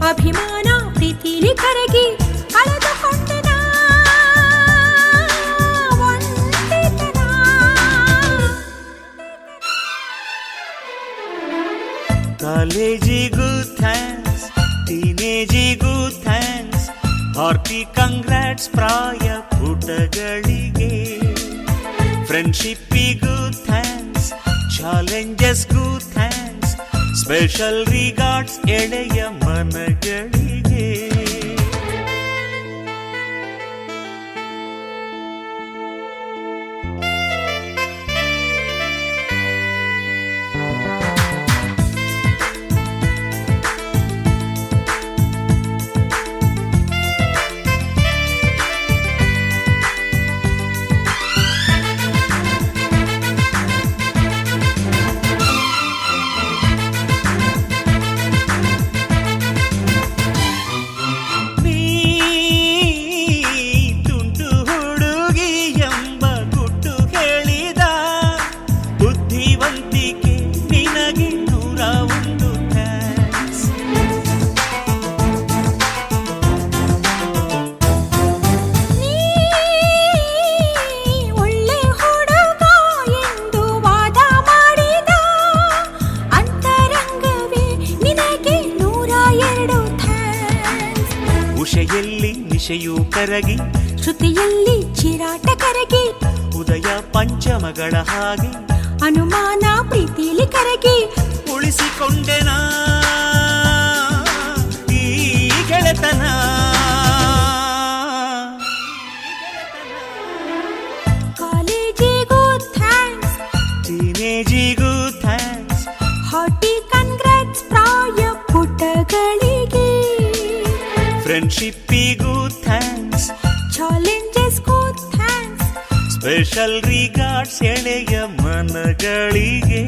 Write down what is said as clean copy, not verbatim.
ಅಭಿಮಾನ ಪ್ರೀತಿಲಿ ಕರಗಿ ಕಳೆದುಕೊಂಡೆನ ಒಂಟಿತನ. ಕಾಲೇಜಿಗೂ ಥ್ಯಾಂಕ್ಸ್, ಟೀನೇಜಿಗೂ ಥ್ಯಾಂಕ್ಸ್, ಹಾರ್ಟಿ ಕಂಗ್ರಾಟ್ಸ್ ಪ್ರಾಯ ಪುಟಗಳಿಗೆ. ಫ್ರೆಂಡ್ಶಿಪ್ಪಿಗೂ ಥ್ಯಾಂಕ್ಸ್, ಚಾಲೆಂಜಸ್ಗೂ ಥ್ಯಾಂಕ್ಸ್, ಸ್ಪೆಷಲ್ ರಿಗಾರ್ಡ್ಸ್ ಎಳೆಯ ಮನಗಳಿಗೆ. ಉಷೆಯಲ್ಲಿ ನಿಶೆಯೂ ಕರಗಿ, ಶ್ರುತಿಯಲ್ಲಿ ಚಿರಾಟ ಕರಗಿ, ಉದಯ ಪಂಚಮಗಳ ಹಾಗೆ ಅನುಮಾನ ಪ್ರೀತಿಲಿ ಕರಗಿ ಉಳಿಸಿಕೊಂಡೆನ ಈ ಗೆಳೆತನ. ಕಾಲೇಜಿಗೂ ಥ್ಯಾಂಕ್ಸ್, ಟೀನೇಜಿಗೂ ಥ್ಯಾಂಕ್ಸ್, ಹಾರ್ಟಿ ಕಂಗ್ರಾಟ್ಸ್ ಪ್ರಾಯ ಪುಟಗಳಿಗೆ. ಫ್ರೆಂಡ್ಶಿಪ್ಪಿಗೂ ಥ್ಯಾಂಕ್ಸ್, ಚಾಲೆಂಜಸ್ಗೂ ಥ್ಯಾಂಕ್ಸ್, ಸ್ಪೆಷಲ್ ರಿಗಾರ್ಡ್ಸ್ ಎಳೆಯ ಮನಗಳಿಗೆ.